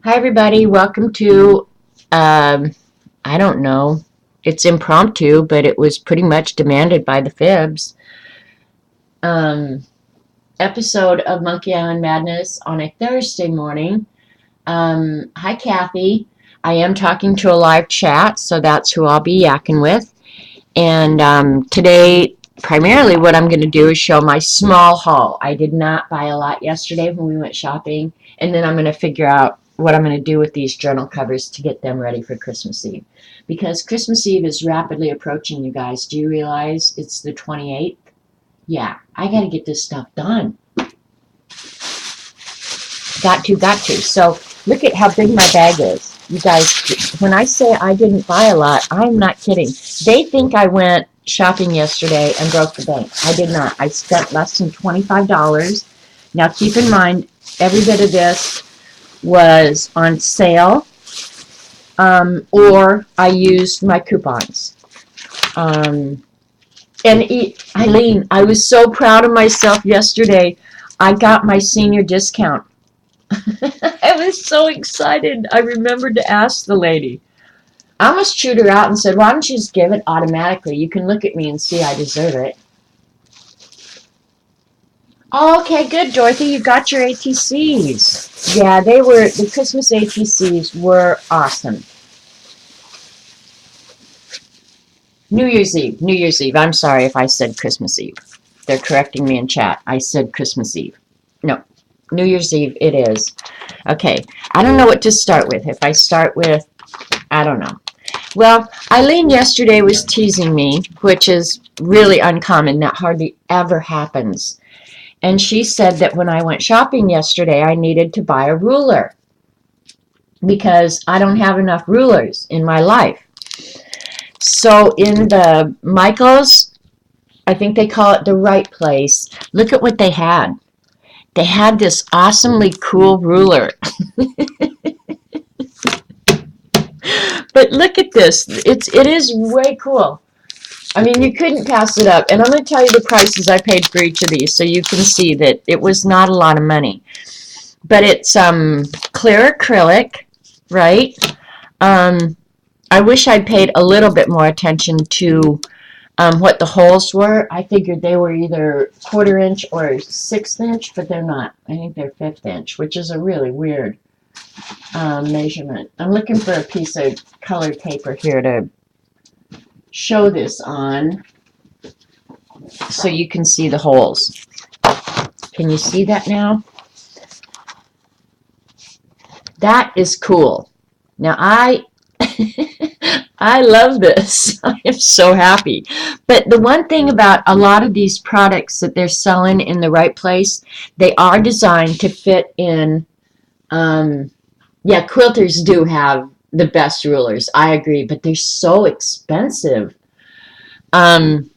Hi, everybody. Welcome to, I don't know, it's impromptu, but it was pretty much demanded by the Fibs. Um, Episode of Monkey Island Madness on a Thursday morning. Hi, Kathy. I am talking to a live chat, so that's who I'll be yakking with. And today, primarily, what I'm going to do is show my small haul. I did not buy a lot yesterday when we went shopping, and then I'm going to figure out what I'm going to do with these journal covers to get them ready for Christmas Eve. Because Christmas Eve is rapidly approaching, you guys. Do you realize it's the 28th? Yeah, I got to get this stuff done. Got to. So look at how big my bag is. You guys, when I say I didn't buy a lot, I'm not kidding. They think I went shopping yesterday and broke the bank. I did not. I spent less than $25. Now keep in mind, every bit of this was on sale, or I used my coupons. Eileen, I was so proud of myself yesterday. I got my senior discount. I was so excited. I remembered to ask the lady. I almost chewed her out and said, why don't you just give it automatically? You can look at me and see I deserve it. Okay, good, Dorothy. You got your ATCs. Yeah, the Christmas ATCs were awesome. New Year's Eve. New Year's Eve. I'm sorry if I said Christmas Eve. They're correcting me in chat. I said Christmas Eve. No, New Year's Eve it is. Okay, I don't know what to start with. If I start with, I don't know. Well, Eileen yesterday was teasing me, which is really uncommon. That hardly ever happens. And she said that when I went shopping yesterday, I needed to buy a ruler because I don't have enough rulers in my life. So in the Michaels, I think they call it the Right Place, look at what they had. They had this awesomely cool ruler. But look at this. It is way cool. I mean, you couldn't pass it up. And I'm going to tell you the prices I paid for each of these so you can see that it was not a lot of money. But it's clear acrylic, right? I wish I'd paid a little bit more attention to what the holes were. I figured they were either 1/4 inch or 1/6 inch, but they're not. I think they're 1/5 inch, which is a really weird measurement. I'm looking for a piece of colored paper here to show this on so you can see the holes. Can you see that now? That is cool. Now I love this. I am so happy. But the one thing about a lot of these products that they're selling in the Right Place, they are designed to fit in. Yeah, quilters do have the best rulers. I agree, but they're so expensive. Um,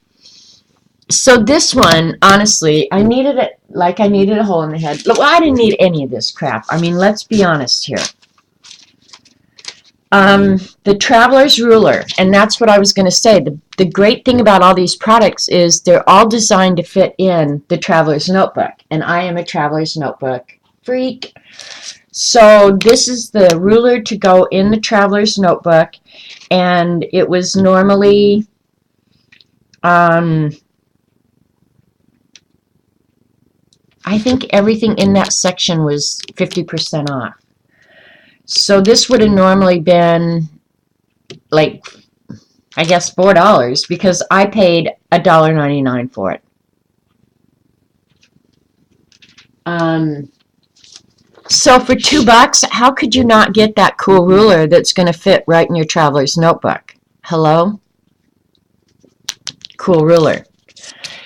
so this one, honestly, I needed it like I needed a hole in the head. Well, I didn't need any of this crap. I mean, let's be honest here. The Traveler's Ruler, and that's what I was going to say. The great thing about all these products is they're all designed to fit in the Traveler's Notebook, and I am a Traveler's Notebook freak. So this is the ruler to go in the Traveler's Notebook, and it was normally I think everything in that section was 50% off. So this would have normally been like, I guess $4 because I paid $1.99 for it. So for $2, how could you not get that cool ruler that's going to fit right in your Traveler's Notebook? Hello? Cool ruler.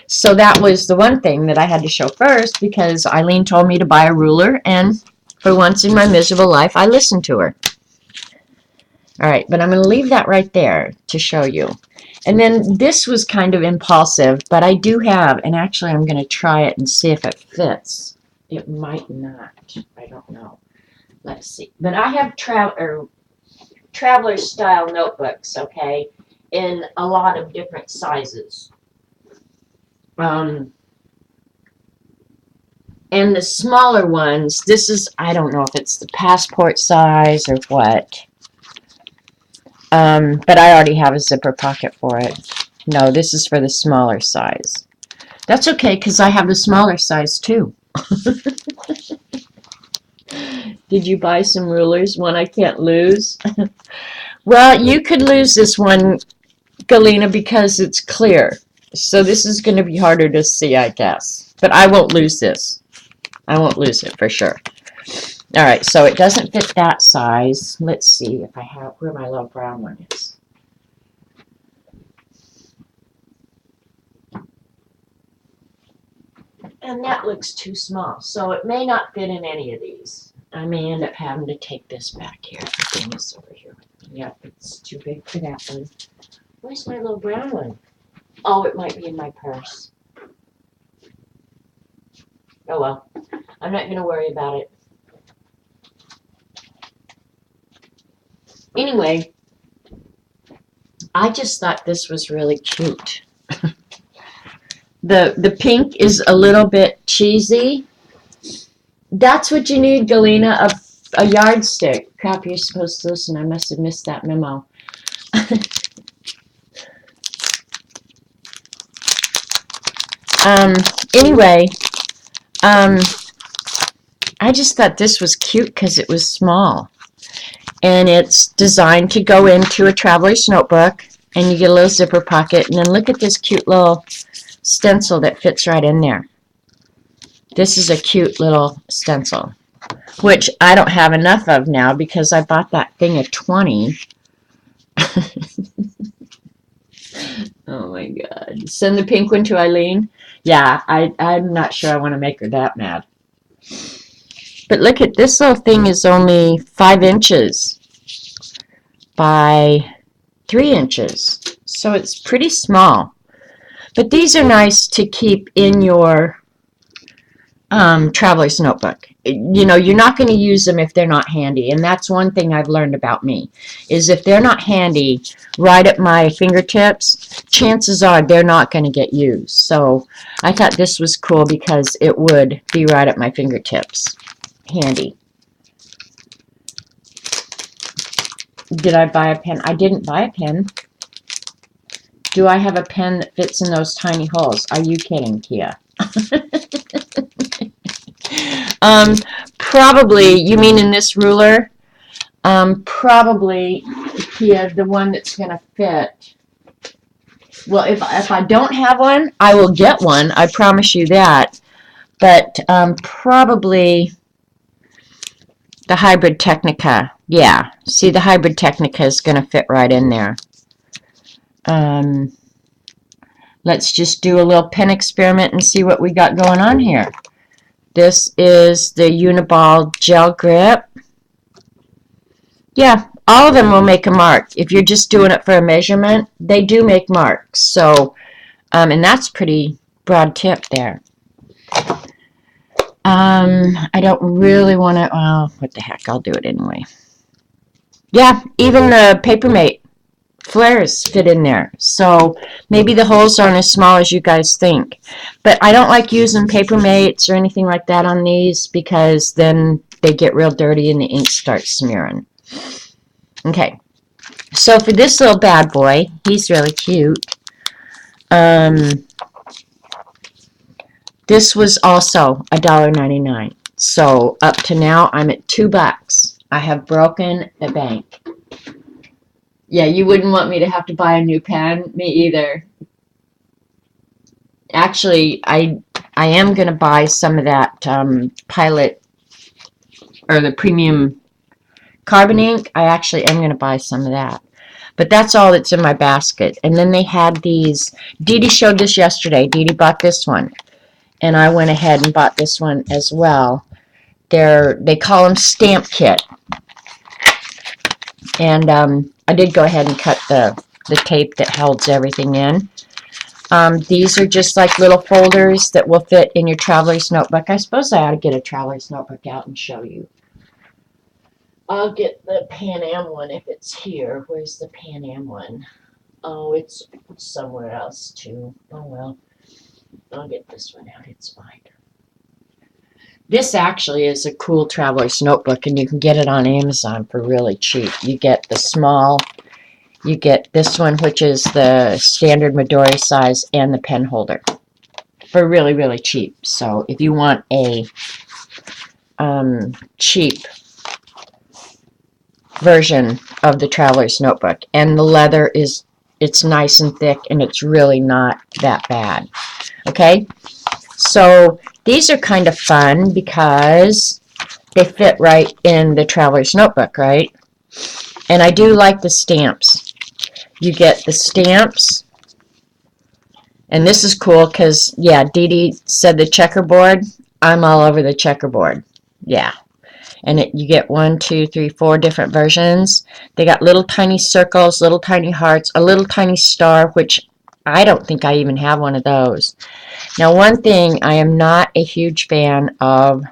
So that was the one thing that I had to show first because Eileen told me to buy a ruler, and for once in my miserable life, I listened to her. All right, but I'm going to leave that right there to show you. And then this was kind of impulsive, but I do have, and actually I'm going to try it and see if it fits. It might not. I don't know. Let's see. But I have traveler style notebooks, okay, in a lot of different sizes. And And the smaller ones, this is, I don't know if it's the passport size or what. But I already have a zipper pocket for it. No, this is for the smaller size. That's okay, because I have the smaller size too. Did you buy some rulers? One I can't lose? Well, you could lose this one, Galena, because it's clear. So this is going to be harder to see, I guess. But I won't lose this. I won't lose it for sure. All right, so it doesn't fit that size. Let's see if I have where my little brown one is. And that looks too small, so it may not fit in any of these. I may end up having to take this back here. Bring this over here. Yep, it's too big for that one. Where's my little brown one? Oh, it might be in my purse. Oh well, I'm not going to worry about it. Anyway, I just thought this was really cute. The pink is a little bit cheesy. That's what you need, Galena, a yardstick. Crap, you're supposed to listen. I must have missed that memo. Anyway, I just thought this was cute because it was small. And it's designed to go into a traveler's notebook. And you get a little zipper pocket. And then look at this cute little stencil that fits right in there. This is a cute little stencil, which I don't have enough of now because I bought that thing at 20. Oh my God. Send the pink one to Eileen. Yeah, I'm not sure I want to make her that mad. But look at this little thing is only 5 inches by 3 inches. So it's pretty small. But these are nice to keep in your traveler's notebook. You know, you're not going to use them if they're not handy. And that's one thing I've learned about me, is if they're not handy right at my fingertips, chances are they're not going to get used. So I thought this was cool because it would be right at my fingertips. Handy. Did I buy a pen? I didn't buy a pen. Do I have a pen that fits in those tiny holes? Are you kidding, Kia? Probably, you mean in this ruler? Probably, Kia, the one that's going to fit. Well, if I don't have one, I will get one. I promise you that. But probably the Hybrid Technica. Yeah, see, the Hybrid Technica is going to fit right in there. Let's just do a little pen experiment and see what we got going on here. This is the Uniball Gel Grip. Yeah, all of them will make a mark. If you're just doing it for a measurement, they do make marks. So, and that's pretty broad tip there. I don't really want to, well, what the heck, I'll do it anyway. Yeah, even the Papermate flares fit in there. So maybe the holes aren't as small as you guys think. But I don't like using Papermates or anything like that on these because then they get real dirty and the ink starts smearing. Okay, so for this little bad boy, he's really cute. This was also $1.99. So up to now, I'm at $2. I have broken the bank. Yeah, you wouldn't want me to have to buy a new pen. Me either. Actually, I am going to buy some of that Pilot or the premium carbon ink. I actually am going to buy some of that. But that's all that's in my basket. And then they had these. Dee Dee showed this yesterday. Dee Dee bought this one. And I went ahead and bought this one as well. They call them stamp kit. And I did go ahead and cut the tape that holds everything in. These are just like little folders that will fit in your traveler's notebook. I suppose I ought to get a traveler's notebook out and show you. I'll get the Pan Am one if it's here. Where's the Pan Am one? Oh, it's somewhere else too. Oh well. I'll get this one out. It's fine. This actually is a cool traveler's notebook, and you can get it on Amazon for really cheap. You get the small, you get this one, which is the standard Midori size, and the pen holder for really, really cheap. So if you want a cheap version of the traveler's notebook, and the leather is, it's nice and thick, and it's really not that bad. Okay, so these are kind of fun because they fit right in the traveler's notebook, right? And I do like the stamps. You get the stamps, and this is cool because, yeah, Dee Dee said the checkerboard. I'm all over the checkerboard. Yeah. And you get 1, 2, 3, 4 different versions. They got little tiny circles, little tiny hearts, a little tiny star, which I don't think I even have one of those. Now, one thing, I am not a huge fan of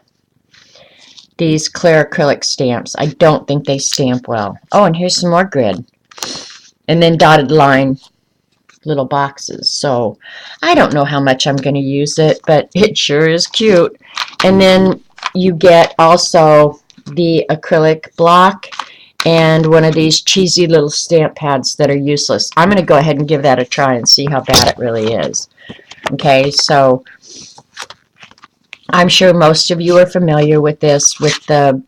these clear acrylic stamps. I don't think they stamp well. Oh, and here's some more grid. And then dotted line little boxes. So I don't know how much I'm going to use it, but it sure is cute. And then you get also the acrylic block and one of these cheesy little stamp pads that are useless. I'm going to go ahead and give that a try and see how bad it really is. Okay, so I'm sure most of you are familiar with this, with the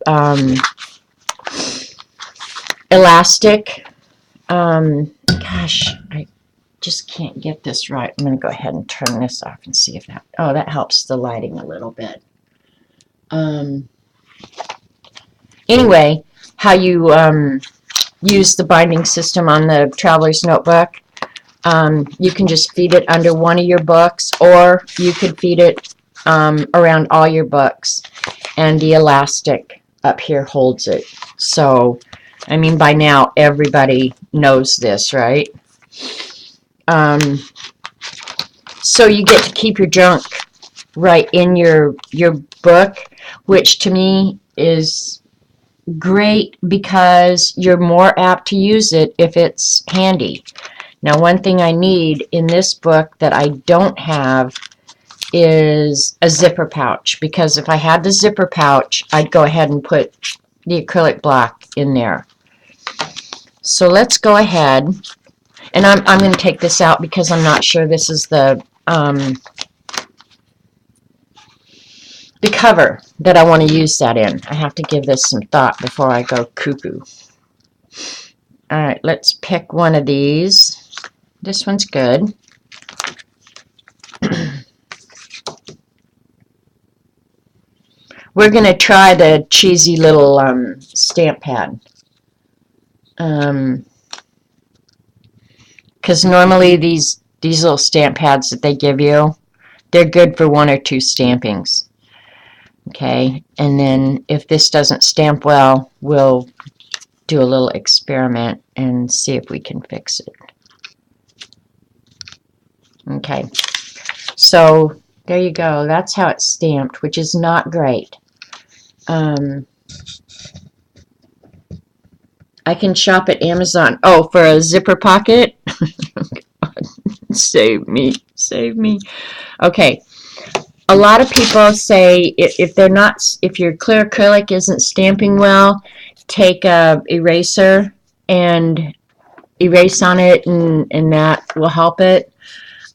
elastic. Gosh, I just can't get this right. I'm going to go ahead and turn this off and see if that, oh, that helps the lighting a little bit. Anyway, how you use the binding system on the traveler's notebook. You can just feed it under one of your books, or you could feed it around all your books, and the elastic up here holds it. So, I mean, by now everybody knows this, right? So you get to keep your junk right in your book, which to me is great because you're more apt to use it if it's handy. Now, one thing I need in this book that I don't have is a zipper pouch, because if I had the zipper pouch, I'd go ahead and put the acrylic block in there. So let's go ahead, and I'm going to take this out because I'm not sure this is the cover that I want to use that in. I have to give this some thought before I go cuckoo. Alright, let's pick one of these. This one's good. We're going to try the cheesy little stamp pad. Because normally these little stamp pads that they give you, they're good for 1 or 2 stampings. Okay, and then if this doesn't stamp well, we'll do a little experiment and see if we can fix it. Okay, so there you go. That's how it's stamped, which is not great. I can shop at Amazon. Oh, for a zipper pocket? Save me, save me. Okay. A lot of people say if your clear acrylic isn't stamping well, take a eraser and erase on it, and that will help it.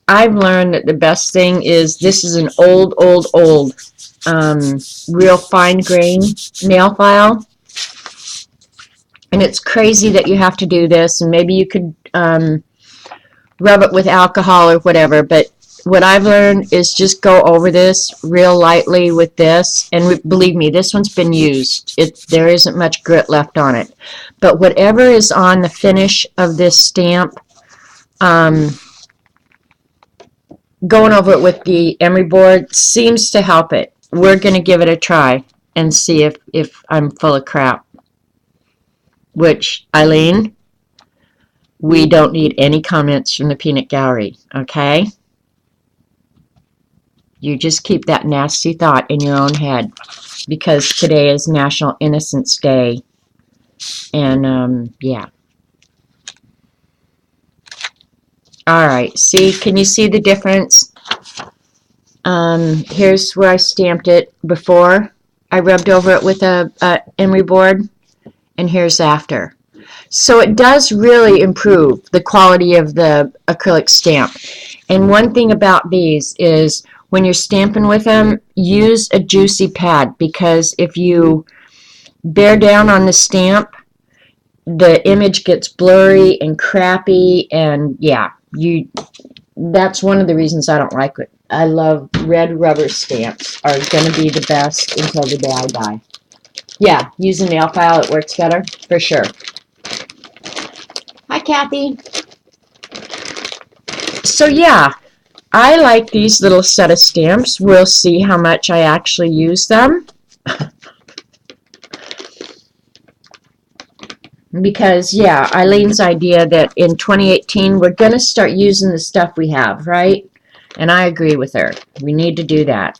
I've learned that the best thing is, this is an old real fine grain nail file, and it's crazy that you have to do this, and maybe you could rub it with alcohol or whatever, but what I've learned is just go over this real lightly with this, and believe me, this one's been used. There isn't much grit left on it. But whatever is on the finish of this stamp, going over it with the emery board seems to help it. We're going to give it a try and see if I'm full of crap. Which, Eileen, we don't need any comments from the peanut gallery, okay? You just keep that nasty thought in your own head, because today is National Innocence Day, and yeah. All right, see, can you see the difference? Here's where I stamped it before. I rubbed over it with a emery board, and here's after. So it does really improve the quality of the acrylic stamp. And one thing about these is when you're stamping with them, use a juicy pad, because if you bear down on the stamp, the image gets blurry and crappy, and yeah, that's one of the reasons I don't like it. I love red rubber stamps, are going to be the best until the day I die. Yeah, use a nail file, it works better, for sure. Hi, Kathy. So yeah, I like these little set of stamps. We'll see how much I actually use them. Because, yeah, Eileen's idea that in 2018 we're going to start using the stuff we have, right? And I agree with her. We need to do that.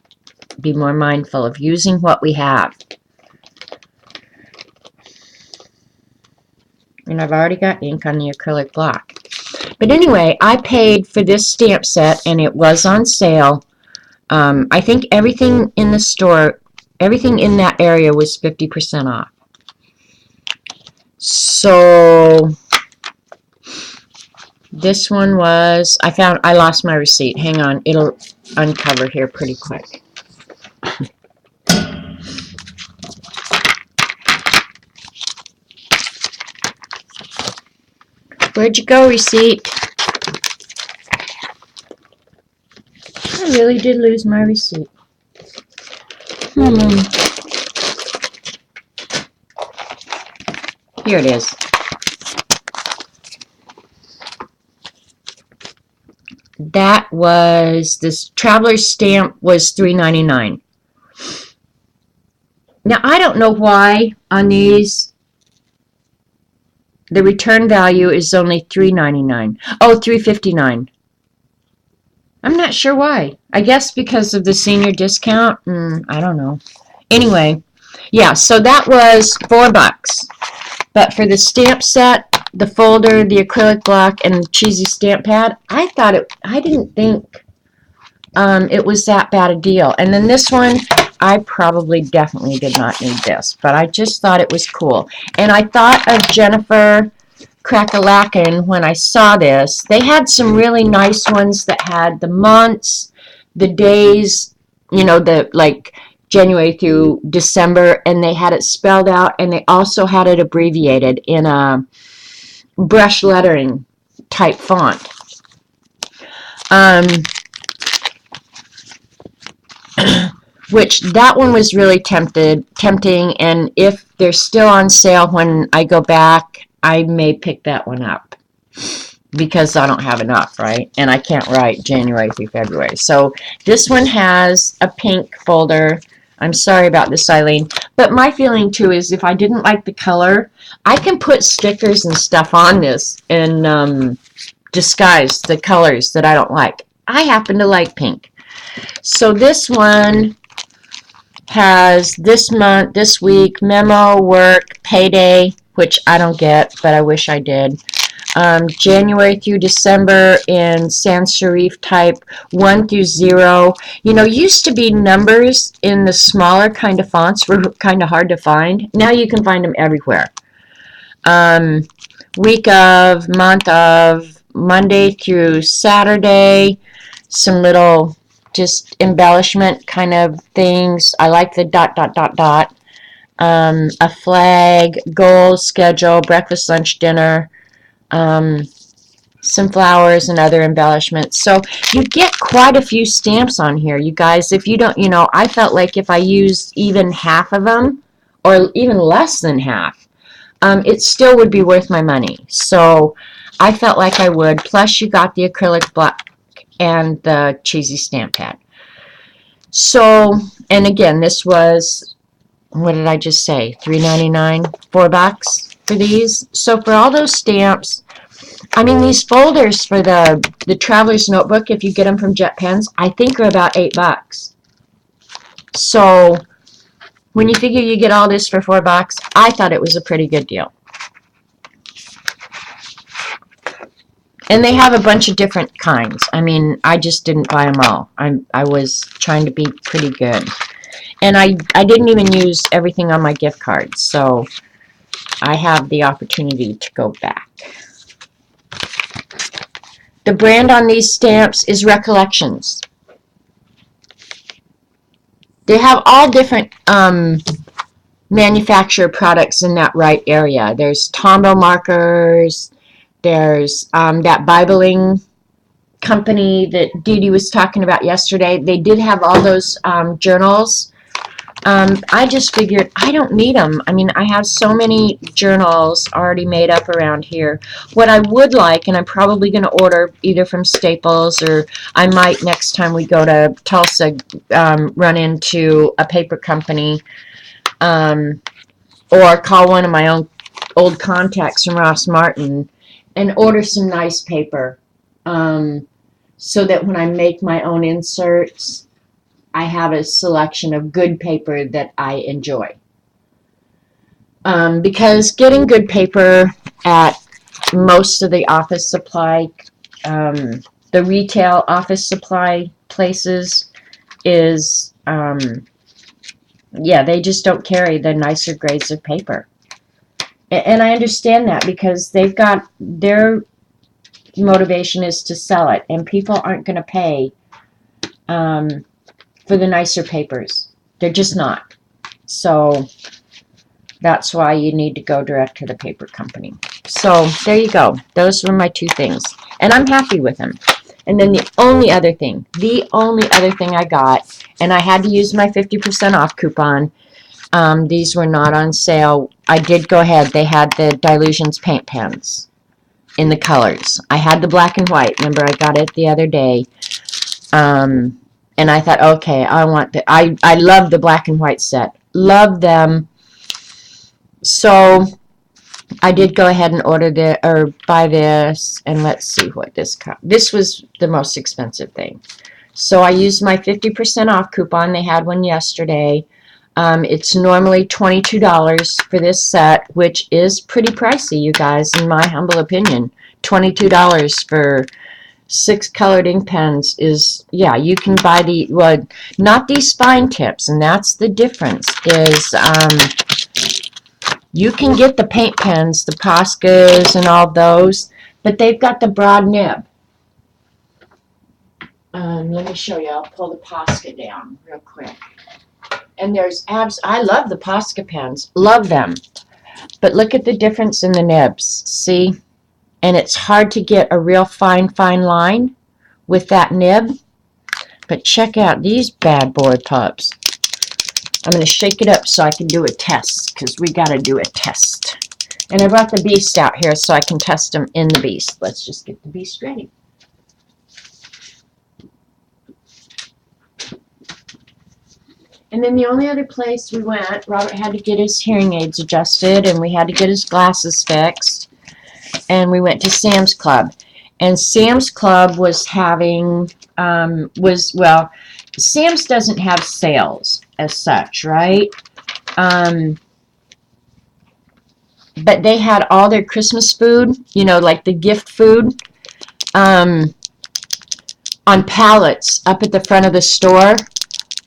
Be more mindful of using what we have. And I've already got ink on the acrylic block. But anyway, I paid for this stamp set, and it was on sale. I think everything in the store, everything in that area was 50% off. So this one was, I lost my receipt. Hang on, it'll uncover here pretty quick. Where'd you go, receipt? I really did lose my receipt. Here it is. That was, this traveler's stamp was $3.99. Now, I don't know why on these the return value is only $3.99. Oh, $3.59. I'm not sure why. I guess because of the senior discount. I don't know. Anyway, yeah, so that was $4. But for the stamp set, the folder, the acrylic block, and the cheesy stamp pad, I didn't think it was that bad a deal. And then this one, I probably definitely did not need this, but I just thought it was cool. And I thought of Jennifer Crackalacken when I saw this. They had some really nice ones that had the months, the days, you know, the like January through December, and they had it spelled out, and they also had it abbreviated in a brush lettering type font. Which that one was really tempting, and if they're still on sale when I go back, I may pick that one up because I don't have enough, right? And I can't write January through February. So this one has a pink folder. I'm sorry about this, Eileen. But my feeling, too, is if I didn't like the color, I can put stickers and stuff on this and disguise the colors that I don't like. I happen to like pink. So this one has this month, this week, memo, work, payday, which I don't get, but I wish I did. January through December in sans serif type 1 through 0. You know, used to be numbers in the smaller kind of fonts were kind of hard to find. Now you can find them everywhere. Week of, month of, Monday through Saturday, some little just embellishment kind of things. I like the ... A flag, goals, schedule, breakfast, lunch, dinner, some flowers and other embellishments. So you get quite a few stamps on here, you guys. If you don't, you know, I felt like if I used even half of them, or even less than half, it still would be worth my money. So I felt like I would. Plus you got the acrylic block and the cheesy stamp pad. So, and again, this was, what did I just say? $3.99, $4 for these. So for all those stamps, I mean, these folders for the Traveler's Notebook, if you get them from Jet Pens, I think are about $8. So when you figure you get all this for $4, I thought it was a pretty good deal. And they have a bunch of different kinds. I mean, I just didn't buy them all. I was trying to be pretty good. And I didn't even use everything on my gift cards, so I have the opportunity to go back. The brand on these stamps is Recollections. They have all different manufacturer products in that right area. There's Tombow markers. There's that Bibling company that Dee Dee was talking about yesterday. They did have all those journals. I just figured I don't need them. I mean, I have so many journals already made up around here. What I would like, and I'm probably going to order either from Staples, or I might next time we go to Tulsa run into a paper company, or call one of my own old contacts from Ross Martin and order some nice paper, so that when I make my own inserts, I have a selection of good paper that I enjoy. Because getting good paper at most of the office supply, the retail office supply places is, yeah, they just don't carry the nicer grades of paper. And I understand that because they've got, their motivation is to sell it, and people aren't going to pay for the nicer papers. They're just not. So that's why you need to go direct to the paper company. So there you go. Those were my two things. And I'm happy with them. And then the only other thing I got, and I had to use my 50% off coupon. These were not on sale. I did go ahead. They had the Dylusions paint pens in the colors. I had the black and white. Remember, I got it the other day. And I thought, okay, I want the, I love the black and white set. Love them. So I did go ahead and order or buy this, and let's see what this cost. This was the most expensive thing. So I used my 50% off coupon. They had one yesterday. It's normally $22 for this set, which is pretty pricey, you guys, in my humble opinion. $22 for 6 colored ink pens is, yeah, you can buy the, well, not these spine tips, and that's the difference, is you can get the paint pens, the Poscas and all those, but they've got the broad nib. Let me show you. I'll pull the Posca down real quick. And there's I love the Posca pens. Love them. But look at the difference in the nibs. See? And it's hard to get a real fine line with that nib. But check out these bad boy pups. I'm going to shake it up so I can do a test, because we got to do a test. And I brought the Beast out here so I can test them in the Beast. Let's just get the Beast ready. And then the only other place we went, Robert had to get his hearing aids adjusted, and we had to get his glasses fixed. And we went to Sam's Club. And Sam's Club was having, well, Sam's doesn't have sales as such, right? But they had all their Christmas food, you know, like the gift food, on pallets up at the front of the store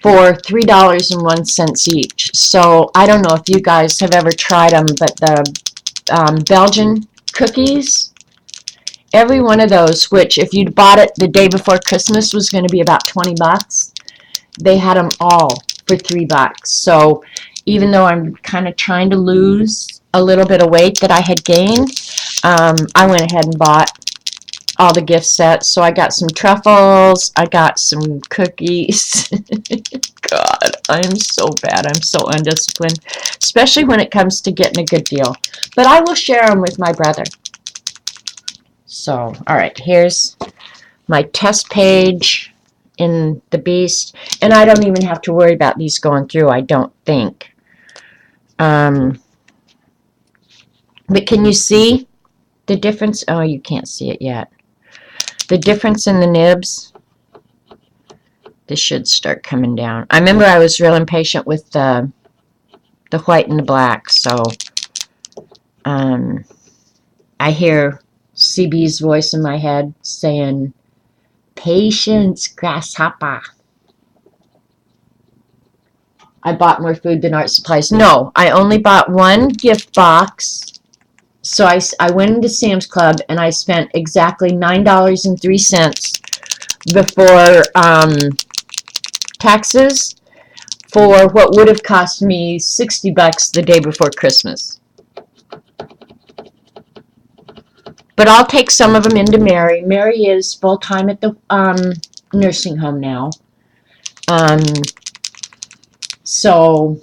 for $3.01 each. So I don't know if you guys have ever tried them, but the Belgian cookies, every one of those, which if you'd bought it the day before Christmas was going to be about 20 bucks, they had them all for $3. So even though I'm kind of trying to lose a little bit of weight that I had gained, I went ahead and bought all the gift sets. So I got some truffles, I got some cookies. God, I am so bad. I'm so undisciplined, especially when it comes to getting a good deal. But I will share them with my brother. So, all right, here's my test page in the Beast. And I don't even have to worry about these going through, I don't think. But can you see the difference? Oh, you can't see it yet. The difference in the nibs. This should start coming down. I remember I was real impatient with the white and the black, so I hear CB's voice in my head saying, patience, grasshopper. I bought more food than art supplies. No, I only bought one gift box. So I went into Sam's Club and I spent exactly $9.03 before taxes for what would have cost me $60 the day before Christmas. But I'll take some of them into Mary. Mary is full-time at the nursing home now. So,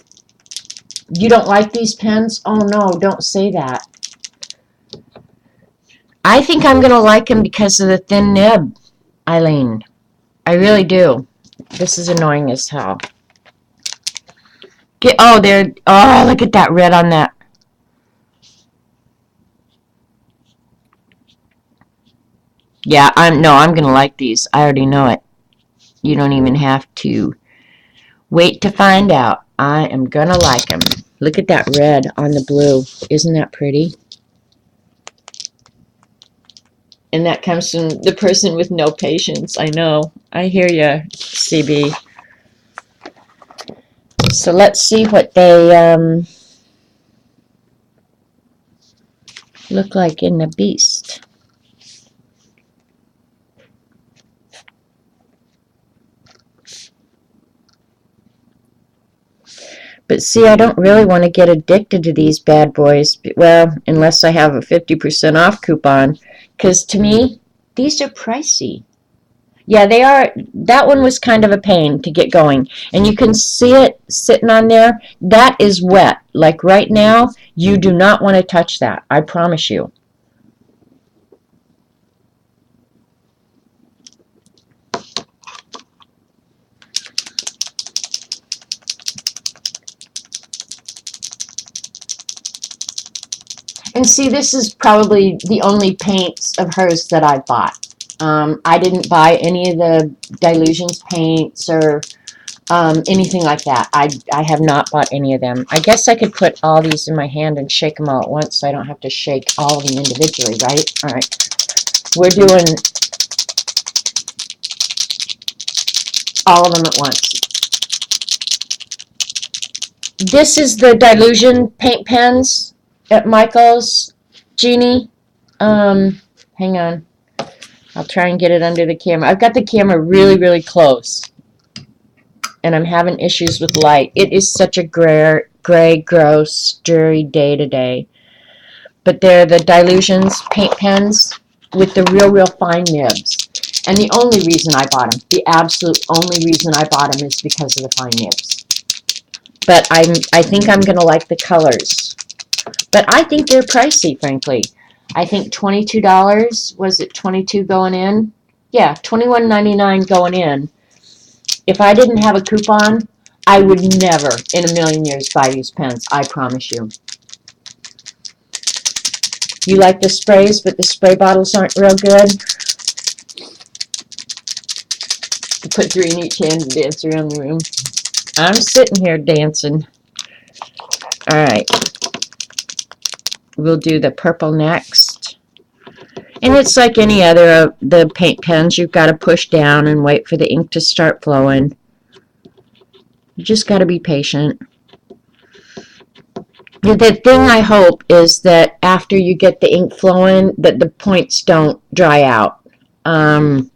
you don't like these pens? Oh no, don't say that. I think I'm going to like them because of the thin nib, Eileen. I really do. This is annoying as hell. Oh, look at that red on that. Yeah, I'm going to like these. I already know it. You don't even have to wait to find out. I am going to like them. Look at that red on the blue. Isn't that pretty? And that comes from the person with no patience. I know. I hear you, CB. So let's see what they look like in the Beast. But see, I don't really want to get addicted to these bad boys. Well, unless I have a 50% off coupon. Because to me, these are pricey. Yeah, they are. That one was kind of a pain to get going. And you can see it sitting on there. That is wet. Like right now, you do not want to touch that. I promise you. And see, this is probably the only paints of hers that I bought. I didn't buy any of the Dylusions paints or anything like that. I have not bought any of them. I guess I could put all these in my hand and shake them all at once so I don't have to shake all of them individually, right? All right. We're doing all of them at once. This is the Dylusion paint pens at Michael's. Jeannie, hang on. I'll try and get it under the camera. I've got the camera really, really close. And I'm having issues with light. It is such a gray, gross, dreary day today. But they're the Dylusions paint pens with the real fine nibs. And the only reason I bought them, the absolute only reason I bought them is because of the fine nibs. But I think I'm going to like the colors. But I think they're pricey, frankly. I think $22, was it $22 going in? Yeah, $21.99 going in. If I didn't have a coupon, I would never in a million years buy these pens. I promise you. You like the sprays, but the spray bottles aren't real good? You put 3 in each hand and dance around the room. I'm sitting here dancing. Alright. We'll do the purple next. And it's like any other of the paint pens. You've got to push down and wait for the ink to start flowing. You just got to be patient. The thing I hope is that after you get the ink flowing, that the points don't dry out. And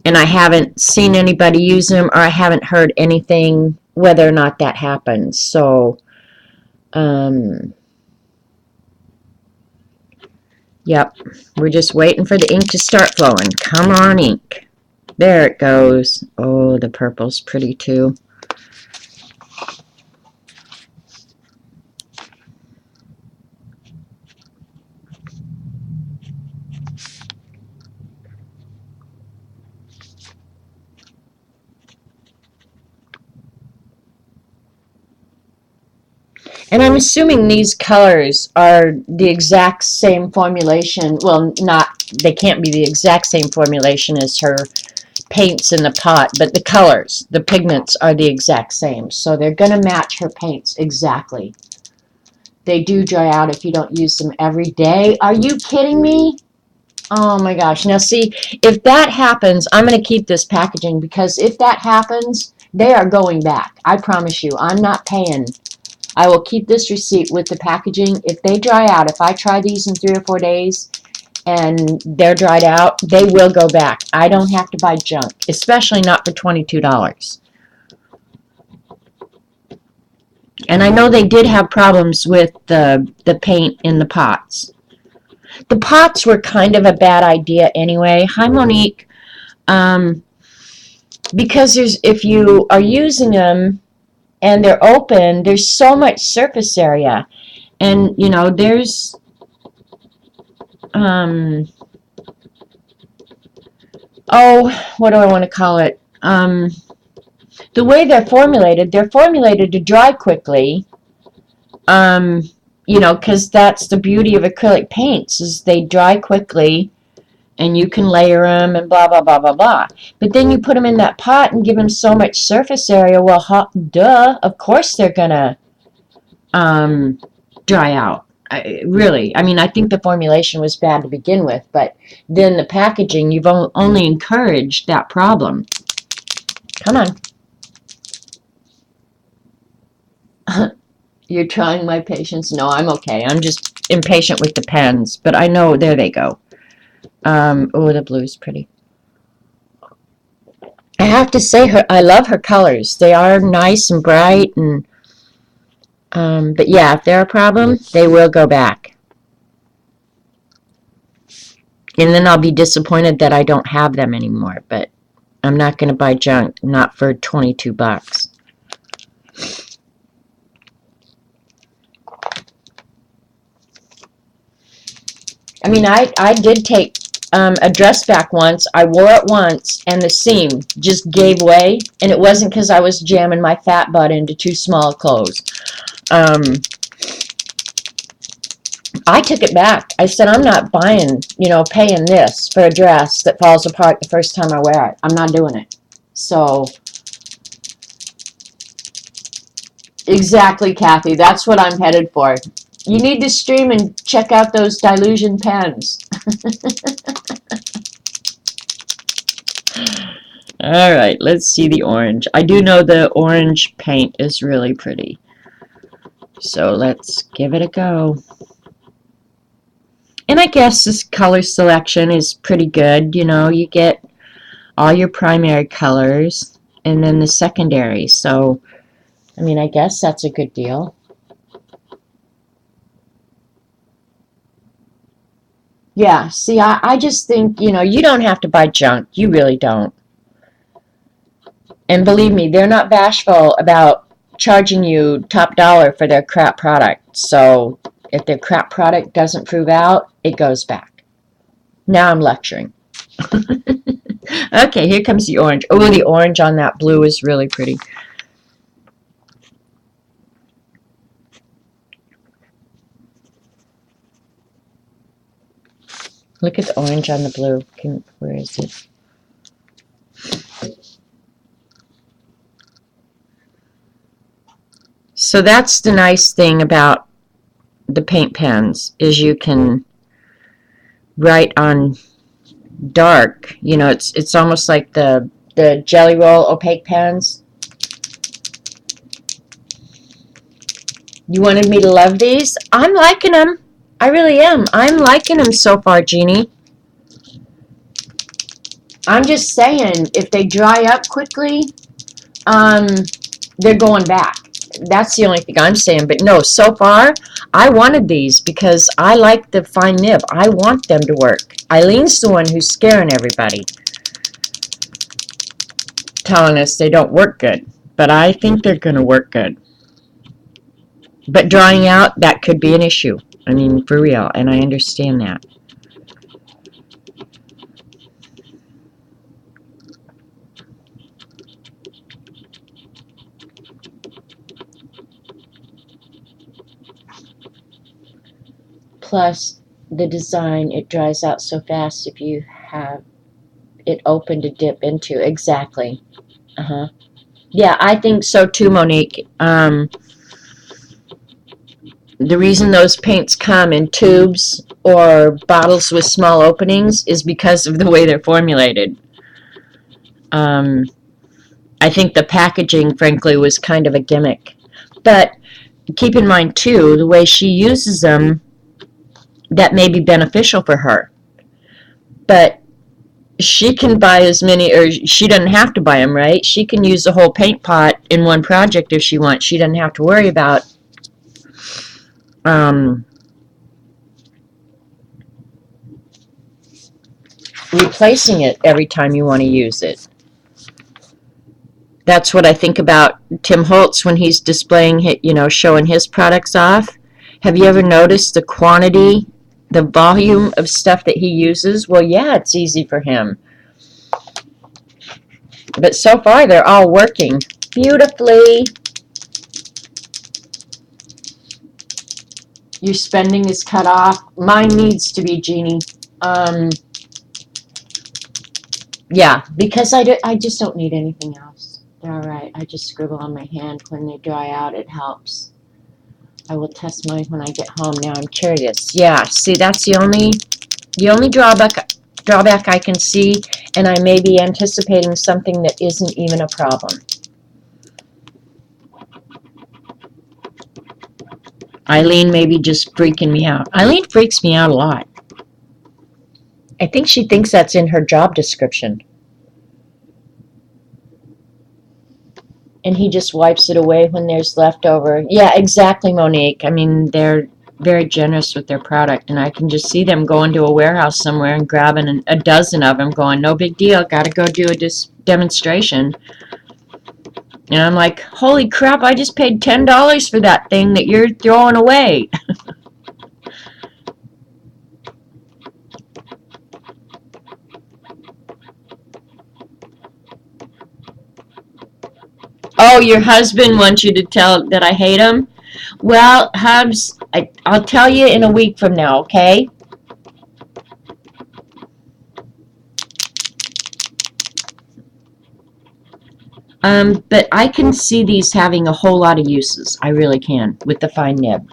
I haven't seen anybody use them, or I haven't heard anything whether or not that happens. So, yep, we're just waiting for the ink to start flowing. Come on, ink. There it goes. Oh, the purple's pretty too. And I'm assuming these colors are the exact same formulation. Well, they can't be the exact same formulation as her paints in the pot, but the colors, the pigments are the exact same. So they're going to match her paints exactly. They do dry out if you don't use them every day. Are you kidding me? Oh my gosh. Now see, if that happens, I'm going to keep this packaging, because if that happens, they are going back. I promise you, I'm not paying. I will keep this receipt with the packaging. If they dry out, if I try these in 3 or 4 days and they're dried out, they will go back. I don't have to buy junk, especially not for $22. And I know they did have problems with the paint in the pots. The pots were kind of a bad idea anyway. Hi, Monique. Because if you are using them and they're open, there's so much surface area. And, you know, there's, what do I want to call it? The way they're formulated to dry quickly. You know, because that's the beauty of acrylic paints, is they dry quickly, and you can layer them and blah, blah, blah, blah, blah. But then you put them in that pot and give them so much surface area. Well, duh, of course they're going to dry out. Really, I mean, I think the formulation was bad to begin with, but then the packaging, you've only encouraged that problem. Come on. You're trying my patience? No, I'm okay. I'm just impatient with the pens, but I know, there they go. Oh, the blue's pretty. I have to say, I love her colors. They are nice and bright, and but yeah, if they're a problem, they will go back. And then I'll be disappointed that I don't have them anymore, but I'm not going to buy junk, not for $22. I mean, I did take a dress back once. I wore it once, and the seam just gave way, and it wasn't because I was jamming my fat butt into too small clothes. I took it back. I said, I'm not buying, paying this for a dress that falls apart the first time I wear it. I'm not doing it. So, exactly, Kathy. That's what I'm headed for. You need to stream and check out those Dylusion pens. All right, let's see the orange. I do know the orange paint is really pretty. So let's give it a go. And I guess this color selection is pretty good. You know, you get all your primary colors and then the secondary. So, I mean, I guess that's a good deal. Yeah, see, I just think, you don't have to buy junk. You really don't. And believe me, they're not bashful about charging you top dollar for their crap product. So if their crap product doesn't prove out, it goes back. Now I'm lecturing. Okay, here comes the orange. Oh, the orange on that blue is really pretty. Look at the orange on the blue. Where is it? So that's the nice thing about the paint pens, is you can write on dark. It's almost like the Jelly Roll opaque pens. You wanted me to love these? I'm liking them. I really am. I'm liking them so far, Jeannie. I'm just saying, if they dry up quickly, they're going back. That's the only thing I'm saying. But no, so far, I wanted these because I like the fine nib. I want them to work. Eileen's the one who's scaring everybody, telling us they don't work good. But I think they're going to work good. But drying out, that could be an issue. I mean, for real. And I understand that. Plus, the design, it dries out so fast if you have it open to dip into. Exactly. Uh-huh. Yeah, I think so too, Monique. the reason those paints come in tubes or bottles with small openings is because of the way they're formulated. I think the packaging, frankly, was kind of a gimmick. But keep in mind, too, the way she uses them, that may be beneficial for her. But she can buy as many, or she doesn't have to buy them, right? She can use the whole paint pot in one project if she wants. She doesn't have to worry about replacing it every time you want to use it. That's what I think about Tim Holtz when he's displaying, showing his products off. Have you ever noticed the quantity, the volume of stuff that he uses? Well, yeah, it's easy for him. But so far, they're all working beautifully. Your spending is cut off. Mine needs to be, Jeannie. Yeah, because I just don't need anything else. They're all right. I just scribble on my hand. When they dry out, it helps. I will test mine when I get home. Now I'm curious. Yeah, see, that's the only drawback I can see, and I may be anticipating something that isn't even a problem. Eileen may be just freaking me out. Eileen freaks me out a lot. I think she thinks that's in her job description. And he just wipes it away when there's leftover. Yeah, exactly, Monique. I mean, they're very generous with their product, and I can just see them going to a warehouse somewhere and grabbing a dozen of them, going, no big deal, got to go do a demonstration. And I'm like, holy crap, I just paid $10 for that thing that you're throwing away. Oh, your husband wants you to tell that I hate him? Well, Hubs, I'll tell you in a week from now, okay? But I can see these having a whole lot of uses. I really can, with the fine nib.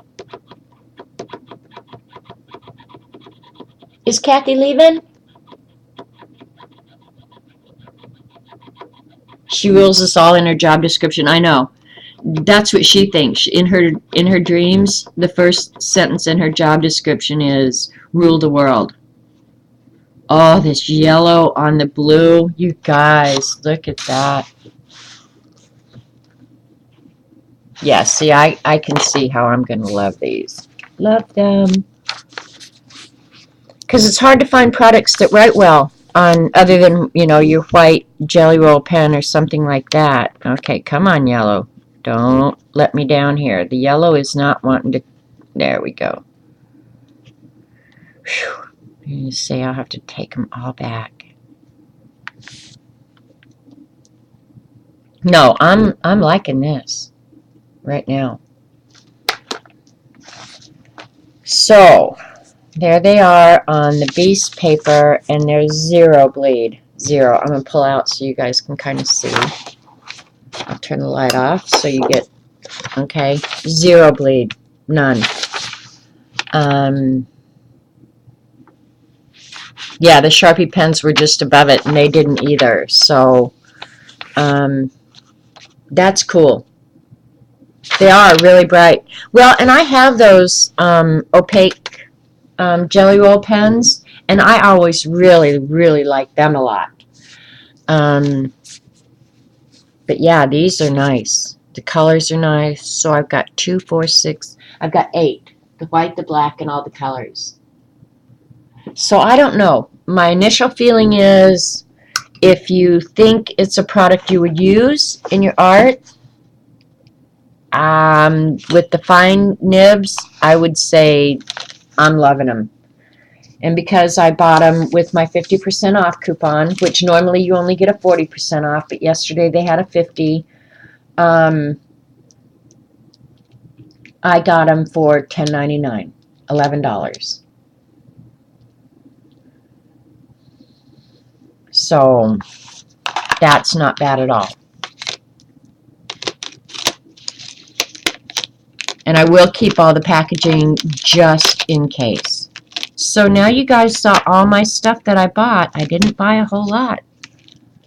Is Kathy leaving? She rules us all in her job description. I know. That's what she thinks. In her dreams, the first sentence in her job description is rule the world. Oh, this yellow on the blue. You guys, look at that. Yeah, see, I can see how I'm going to love these. Love them. Because it's hard to find products that write well on, other than, your white Jelly Roll pen or something like that. Okay, come on, yellow. Don't let me down here. The yellow is not wanting to... There we go. Whew. You say I'll have to take them all back. No, I'm liking this right now. So, there they are on the Beast paper, and there's zero bleed. Zero. I'm going to pull out so you guys can kind of see. I'll turn the light off so you get, okay, zero bleed. None. Yeah, the Sharpie pens were just above it, and they didn't either. So, that's cool. They are really bright. Well, and I have those opaque Jelly Roll pens, and I always really, really like them a lot. But yeah, these are nice. The colors are nice. So I've got 2, 4, 6. I've got 8. The white, the black, and all the colors. So I don't know. My initial feeling is if you think it's a product you would use in your art, with the fine nibs, I would say I'm loving them. And because I bought them with my 50% off coupon, which normally you only get a 40% off, but yesterday they had a 50, I got them for $10.99, $11. So that's not bad at all. And I will keep all the packaging just in case. So now you guys saw all my stuff that I bought. I didn't buy a whole lot.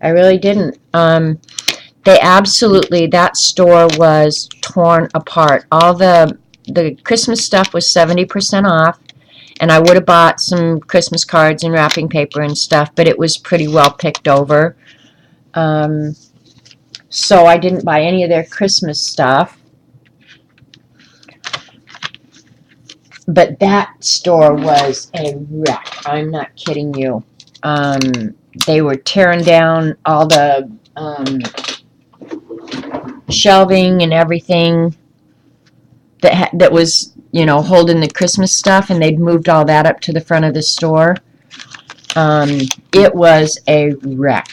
I really didn't. They absolutely, that store was torn apart. All the Christmas stuff was 70% off, and I would have bought some Christmas cards and wrapping paper and stuff, but it was pretty well picked over. So I didn't buy any of their Christmas stuff. But that store was a wreck. I'm not kidding you. They were tearing down all the shelving and everything that was, you know, holding the Christmas stuff, and they'd moved all that up to the front of the store. It was a wreck.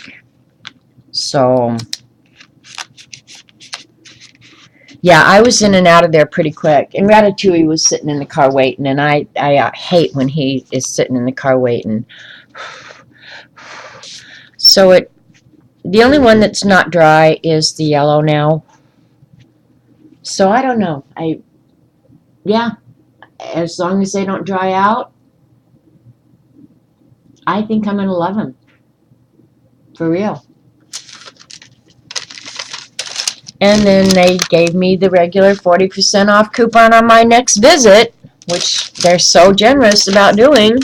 So, yeah, I was in and out of there pretty quick. And Ratatouille was sitting in the car waiting, and I hate when he is sitting in the car waiting. So the only one that's not dry is the yellow now. So I don't know. Yeah, as long as they don't dry out, I think I'm gonna love them. For real. And then they gave me the regular 40% off coupon on my next visit, which they're so generous about doing.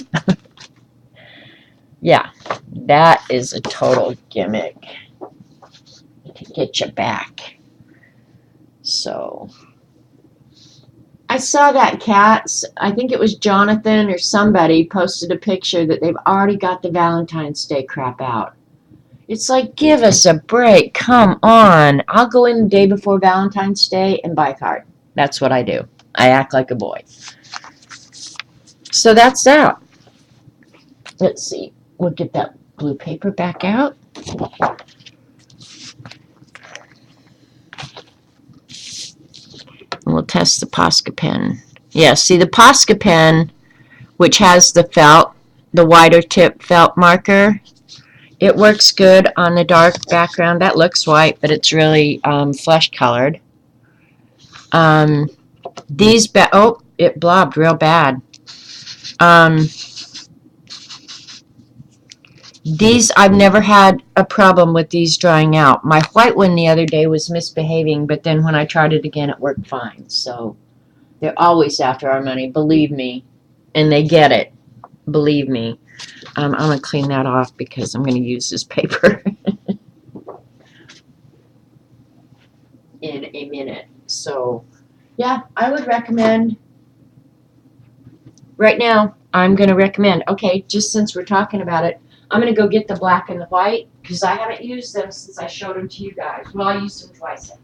Yeah, that is a total gimmick to get you back. So, I saw that Katz, I think it was Jonathan or somebody, posted a picture that they've already got the Valentine's Day crap out. It's like, give us a break. Come on. I'll go in the day before Valentine's Day and buy a card. That's what I do. I act like a boy. So that's that. Let's see. We'll get that blue paper back out. And we'll test the Posca pen. Yeah, see the Posca pen, which has the felt, the wider tip felt marker, it works good on the dark background. That looks white, but it's really flesh colored. These, oh, it blobbed real bad. These, I've never had a problem with these drying out. My white one the other day was misbehaving, but then when I tried it again, it worked fine. So they're always after our money, believe me. And they get it, believe me. I'm going to clean that off because I'm going to use this paper in a minute. So, yeah, I would recommend, right now, I'm going to recommend, okay, just since we're talking about it, I'm going to go get the black and the white because I haven't used them since I showed them to you guys. Well, I used them twice, I think.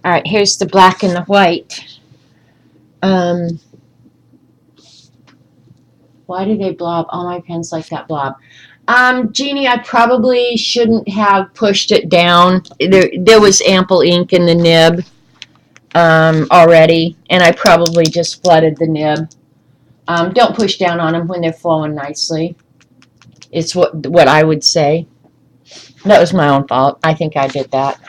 All right, here's the black and the white. Why do they blob? All my pens like that blob. Jeannie, I probably shouldn't have pushed it down. There was ample ink in the nib already, and I probably just flooded the nib. Don't push down on them when they're flowing nicely. It's what I would say. That was my own fault. I think I did that.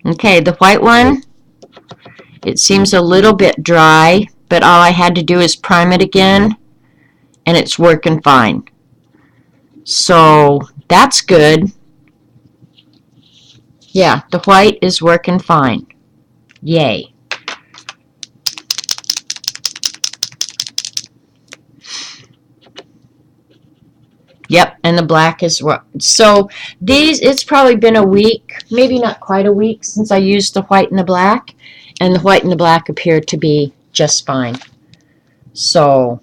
Okay, the white one, it seems a little bit dry, but all I had to do is prime it again, and it's working fine. So that's good. Yeah, the white is working fine. Yay. Yep, and the black is so these, it's probably been a week, maybe not quite a week since I used the white and the black, and the white and the black appear to be just fine. So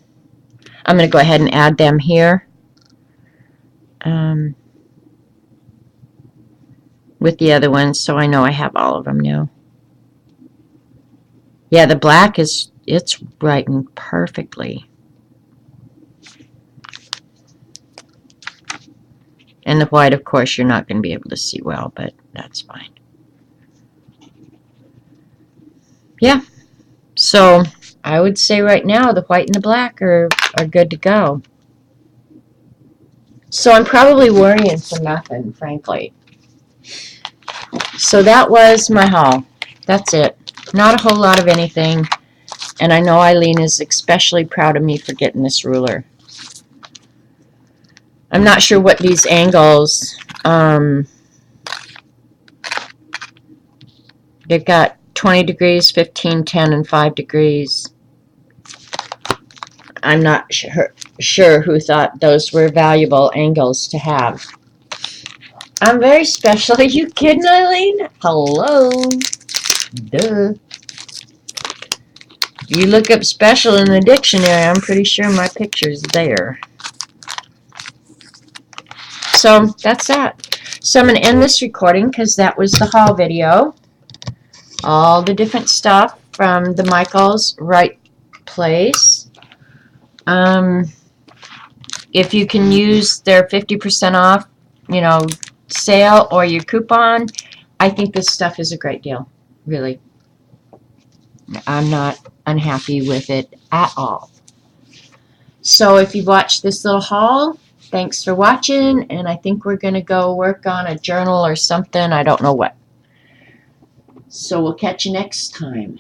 I'm going to go ahead and add them here with the other ones, so I know I have all of them now. Yeah, the black it's writing perfectly. And the white, of course, you're not going to be able to see well, but that's fine. Yeah, so I would say right now the white and the black are good to go. So I'm probably worrying for nothing, frankly. So that was my haul. That's it. Not a whole lot of anything. And I know Eileen is especially proud of me for getting this ruler. I'm not sure what these angles, they've got 20 degrees, 15, 10, and 5 degrees. I'm not sure who thought those were valuable angles to have. I'm very special. Are you kidding, Eileen? Hello. Duh. You look up special in the dictionary, I'm pretty sure my picture's there. So that's that. So I'm going to end this recording because that was the haul video. All the different stuff from the Michaels Right Place. If you can use their 50% off, sale or your coupon, I think this stuff is a great deal. Really. I'm not unhappy with it at all. So if you've watched this little haul, thanks for watching, and I think we're going to go work on a journal or something. I don't know what. So we'll catch you next time.